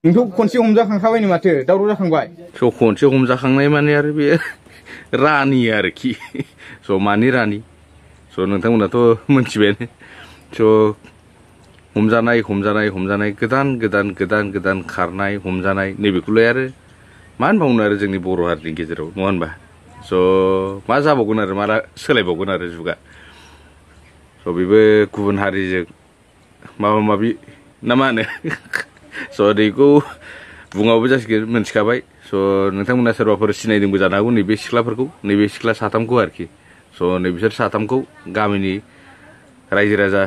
नोंथ' खनसे हमजाखांखाबायनो माथो दावराव जाखांबाय स' खनसे हमजाखांनाय माने आरो बे रानि आरोखि स' मानि रानि स' नोंथांमोनाथ' मोनथिबायानो स' हमजानाय गोदान खारनाय हमजानाय नैबेखौलाय आरो मा होनबावनो आरो जोंनि बर' हारिनि गेजेराव नङा होनबा स' मा जाबावगोन आरो माला सोलायबावगोन आरो जुगा स' बेबो गुबुन हारिजों माबा माबि ना मा होनो स' बेखौ बुङाबो जासिगोन मोनथिखाबाय स' नोंथांमोना सोरबाफोर सिनायदोंबो जानो हागौ नैबे सिख्लाफोरखौ नैबे सिख्ला साथामखौ आरोखि स' नैबिसोर साथामखौ गामिनि रायजो राजा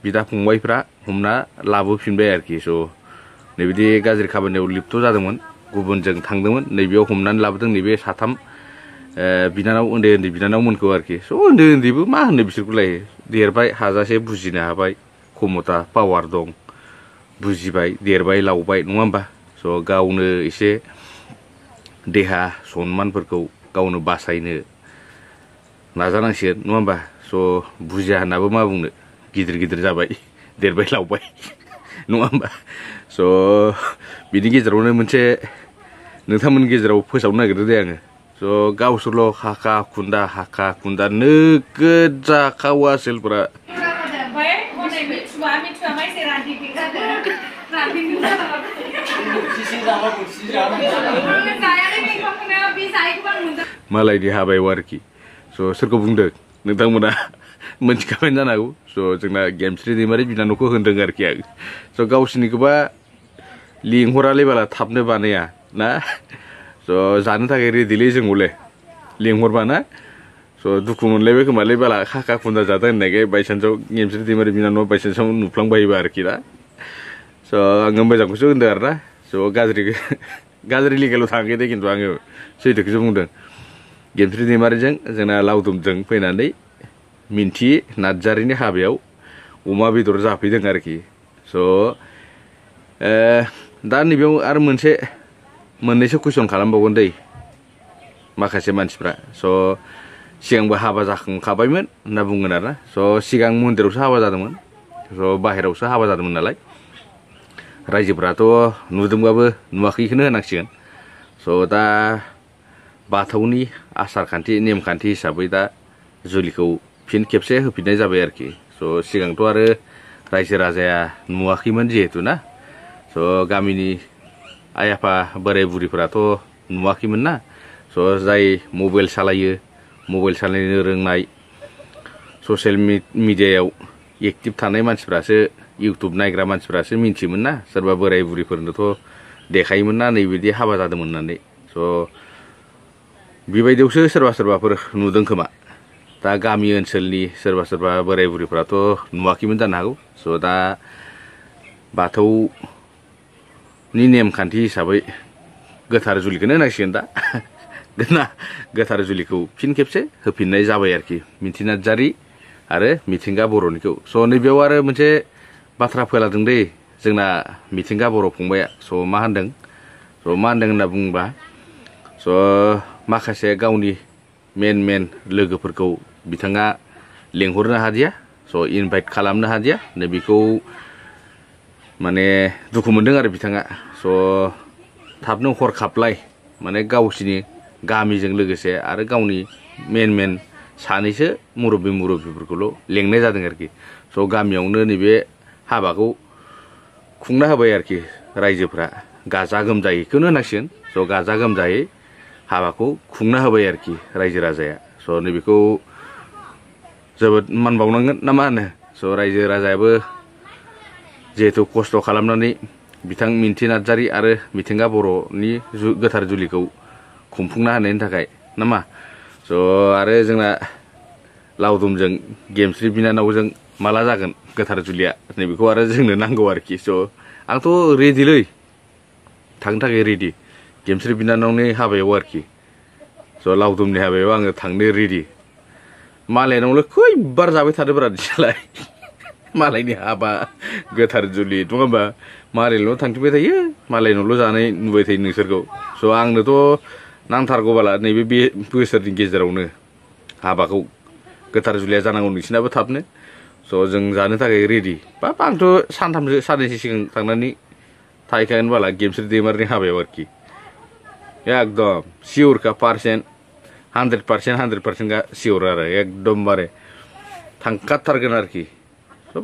बिदा फंबायफ्रा हमना लाबोफिनबाय आरोखि स' नैबिदि गाज्रि खामानियाव लिप्त जादोंमोन गुबुनजों थांदोंमोन नैबेयाव हमनानै लाबोदों नैबे साथाम बिनानाव उन्दै बिनानावमोनखौ आरोखि स' उन्दैबो मा होनो बिसोरखौलाय देरबाय हाजासे बुजिनो हाबाय खमथा पावार दं बुजिबाय देरबाय लावबाय नङा होमबा स' गावनो एसे देहा सन्मानफोरखौ गावनो बासायनो नाजानांसिगोन नङा होमबा स' बुजिया होननाबो मा बुंनो गिदिर जाबाय देरबाय लावबाय नङा होमबा स' बिनि गेजेरावनो मोनसे नोंथांमोननि गेजेराव फोसावनो नागिरदों दे आङो स' गावसोरल' हाखा खुन्दा नोगोद जाखावो आसोलफोरा मालायनि हाबायाव आरोखि स' सोरखौ बुंदों नोंथांमोना मोनथिखाबाय जानो हागौ स' जोंना गेमस्रि दैमारि बिनानावखौ होनदों आरोखि आं स' गावसिनिखौबा लिंहरालै बाला थाबनो बानाया ना स' जानो थाखाय रेडिलै जों हले लिंहरबा ना स' दुखु मोनलायबाय खोमालै बाला हाखा खुन्दा जादों होननायखाय बायसान्सआव गेमस्रि दैमारि बिनानाव बायसान्सआव नुफ्लांबायोबा आरोखि ना स' आङो मोजांखौसो होनदों आरो ना स' गाज्रि लिगेलाव थाङाखै दे खिन्थु आङो सैथोखौसो बुंदों गेमस्रि दैमारिजों जोंना लावदुमजों फैनानै मिन्थि नार्जारिनि हाबायाव अमा बेदर जाफैदों आरोखि स' दा नैबेयाव आरो मोननैसो कुइसन खालामबावगोन दै माखासे मानसिफ्रा स' सिगांबो हाबा जाखांखाबायमोन होनना बुंगोन आरोना स' सिगां मन्दिरावसो हाबा जादोंमोन स' बाहेरायावसो हाबा जादोंमोन नालाय रायजोफ्राथ' नुदोंबाबो नुवाखैखौनो होनांसिगोन स' दा बाथौनि आसार खान्थि नेमखान्थि हिसाबै दा जुलिखौ फिन खेबसे होफिननाय जाबाय आरोखि स' सिगांथ' आरो रायजो राजाया नुवाखैमोन जिहेथु ना स' गामिनि आइ आफा बोराय बुरिफोराथ' नुवाखैमोन ना स' जाय मबाइल सालायनो रोंनाय ससियेल मिडियायाव एक्टिभ थानाय मानसिफ्रासो इउटुब नायग्रा मानसिफ्रासो मिन्थियोमोन ना सोरबा बोराय बुरिफोरनोथ' देखायोमोन ना नैबिदि हाबा जादोंमोन होननानै स' बेबायदियावसो सोरबाफोर नुदों खोमा दा गामि ओनसोलनि सोरबा बोराय बुरिफ्राथ' नुवाखैमोन जानो हागौ स' दा बाथौनि नेमखान्थि हिसाबै गोथार जुलिखौनो होनांसिगोन दा गोथार जुलिखौ फिन खेबसे होफिननाय जाबाय आरोखि मिन्थि नार्जारि आरो मिथिंगा बर'निखौ स' नैबेयाव आरो मोनसे बाथ्रा फोलादों दै जोंना मिथिंगा बर' फंबाया स' मा होनदों होनना बुङोबा स' माखासे गावनि मेन लोगोफोरखौ बिथाङा लेंहरनो हादिया स' इनभाइट खालामनो हादिया नैबेखौ माने दुखु मोनदों आरो बिथाङा स' थाबनो हरखाबलाय माने गावसिनि गामिजों लोगोसे आरो गावनि मेन सानैसो मुरब्बिफोरखौल' लेंनाय जादों आरोखि स' गामियावनो नैबे हाबाखौ खुंना होबाय आरोखि रायजोफ्रा गाजा गोमजायैखौनो होनांसिगोन स' गाजा गोमजायै हाबाखौ खुंना होबाय आरोखि रायजो राजाया स' नैबेखौ जोबोद मान बावनांगोन ना मा होनो स' रायजो राजायाबो जिहेथु खस्थ' खालामनानै बिथां मिन्थि नार्जारि आरो मिथिंगा बर'नि गोथार जुलिखौ खुंफुंना होनायनि थाखाय नामा स' आरो जोंना लावदुमजों गेमस्रि बिनानावजों माला जागोन गोथार जुलिया नैबेखौ आरो जोंनो नांगौ आरोखि स' आंथ' रेडिलै थांनो थाखाय रेडि गेमस्रि बिनानावनि हाबायाव आरोखि स' लावदुमनि हाबायाव आङो थांनो रेडि मालायनावलाय खैबार जाबाय थादोंब्रा बिसोरलाय मालायनि हाबा गोथार जुलि नङा होमबा मालायनावल' थांफिनबाय थायो मालायनावल' जानाय नुबाय थायो नोंसोरखौ स' आंनोथ' नांथारगौ बाला नैबे बोसोरनि गेजेरावनो हाबाखौ गोथार जुलिया जानांगौ नोंसिनाबो थाबनो स' जों जानो थाखाय रेडि आंथ' साननैसो सिगां थांनानै थाहैखागोन बाला गेमस्रि दैमारिनि हाबायाव आरोखि एकदम सिउरखा पार्सेन्ट 100% सिउर आरो एकदमबारे थांखाथारगोन आरोखि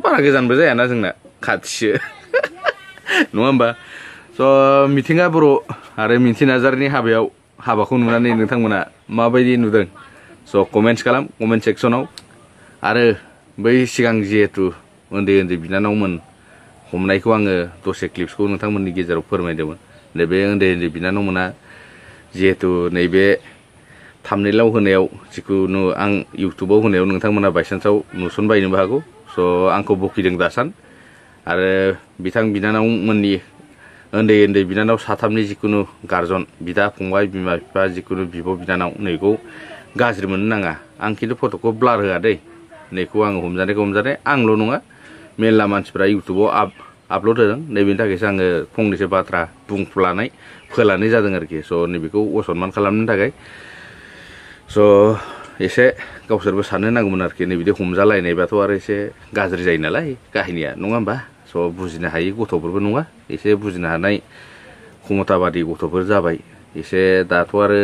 बारा गोजानबो जायाना जोंना खाथिसो नङा होमबा स' मिथिंगा बर' आरो मिन्थि नार्जारिनि हाबाखौ नुनानै नोंथांमोना माबायदि नुदों स' कमेन्ट्स खालाम कमेन्ट सेक्सनाव आरो बै सिगां जिहेतु उन्दै उन्दै बिनानावमोन हमनायखौ आङो दसे क्लिप्सखौ नोंथांमोननि गेजेराव फोरमायदोंमोन नैबे उन्दै उन्दै बिनानावमोना जिहेतु नैबे थाम्बनेइलाव होनायाव जिखुनु आं इउटुबाव होनायाव नोंथांमोना बायसान्सआव नुसनबायनोबो हागौ स' आंखौ बखिदों दासान आरो बिथां बिनानावमोननि उन्दै उन्दै बिनानाव साथामनि जिखुनु गार्जन बिदा फंबाय बिमा बिफा जिखुनु बिब' बिनानाव नैखौ गाज्रि मोननो नाङा आं खिन्थु फट'खौ ब्लार होआ दै नैखौ आङो हमजानायखौ हमजानाय आंल' नङा मेरला मानसिफ्रा इउटुबाव आपल'ड होदों नैबेनि थाखायसो आङो फंनैसो बाथ्रा फोलानाय जादों आरोखि स' नैबेखौ असनमान खालामनो थाखाय स' एसे गावसोरबो साननो नांगौमोन आरोखि नैबिदि हमजालायनायबाथ' आरो एसे गाज्रि जायो नालाय काहिनिया नङा होमबा स' बुजिनो हायि गथ'फोरबो नङा एसे बुजिनो हानाय क्षमताबादि गथ'फोर जाबाय एसे दाथ' आरो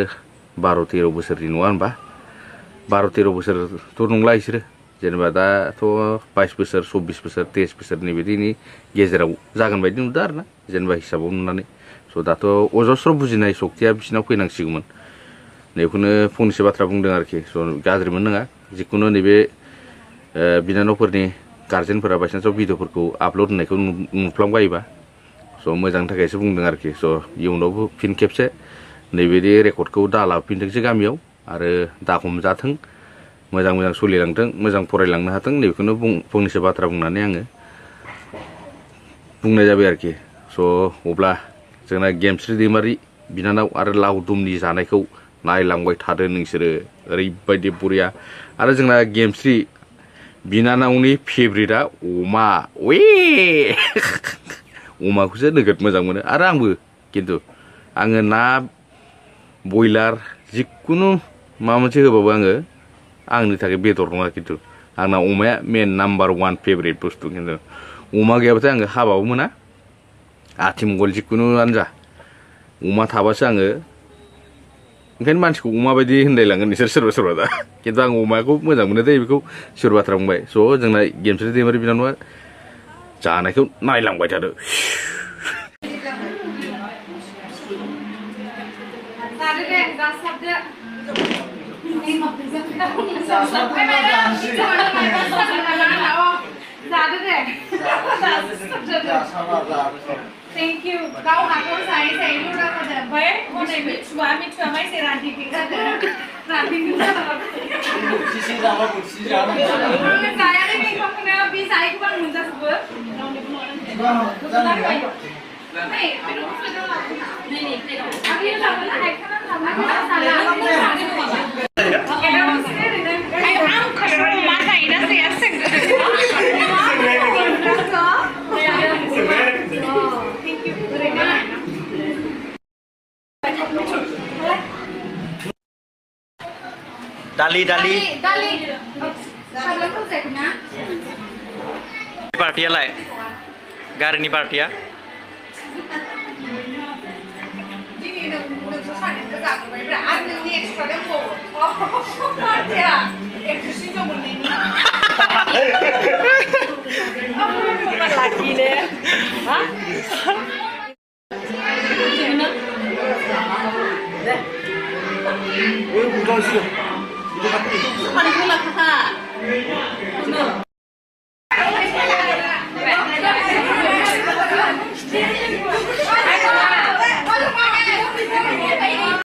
12-13 बोसोरनि नङा होनबा 12-13 बोसोरथ' नंला बिसोरो जेनेबा दाथ' 22 बोसोर 24 बोसोर 23 बोसोरनि बिदिनि गेजेराव जागोन बायदि नुदों आरो ना जेनेबा हिसाबाव नुनानै स' दाथ' अजस्र बुजिनाय सक्तिया बिसिनाव फैनांसिगौमोन नैखौनो फंनैसो बाथ्रा बुंदों आरोखि स' गाज्रि मोननो नाङा जिखुनु नैबे बिनानावफोरनि गार्जेनफोरा बायसान्सआव भिडिअफोरखौ आपल'ड होनायखौ नुफ्लांबायोबा स' मोजांनि थाखायसो बुंदों आरोखि स' इयुनावबो फिन खेबसे नैबेदि रेकर्डखौ दा लाफिनथोंसै गामियाव आरो दा हमजाथों मोजां सोलिलांथों मोजां फरायलांनो हाथों नैबेखौनो फंनैसो बाथ्रा बुंनानै आङो बुंनाय जाबाय आरोखि स' अब्ला जोंना गेमस्रि दैमारि बिनानाव आरो लावदुमनि जानायखौ नायलांबाय थादो नोंसोरो ओरैबायदि बरिया आरो जोंना गेमस्रि बिनानावनि फेभरेटआ अमा वे अमाखौसो नोगोद मोजां मोनो आरो आंबो खिन्थु आङो ना बयलार जिखुनु माबा मोनसे होबाबो आंनि थाखाय बेदर नङा खिन्थु आंना अमाया मेन नाम्बार 1 फेभरेट बुस्थु खिन्थु अमा गैयाबाथाय आङो हाबाबो मोना आथिमंगल जिखुनुआनो जा अमा थाबासो आङो ओंखायनो मानसिखौ अमा बायदि होनलायलांगोन नोंसोर सोरबा दा खिन्थु आं अमाखौ मोजां मोनो दे बेखौ सोरबा बाथ्रा बुंबाय स' जोंना गेमस्रि दैमारि बिनानावआ जानायखौ नायलांबाय थादो Thank you. Kau aku saya itu udah pada baik. Mau naik suami saya ranti kita ranti kita. Sisi sama sisi sama. Saya ni kau kena bisa ikut pun muda sebab. Hey, minum sudah. Ni. Aku yang sama lah. Aku salah. Okay, dah mesti ni. Aku kalau mata ini saya sengaja. Dali. Party lah, Garni party ya. Lagi deh. Hah? Udah sih. Paling pula kakak.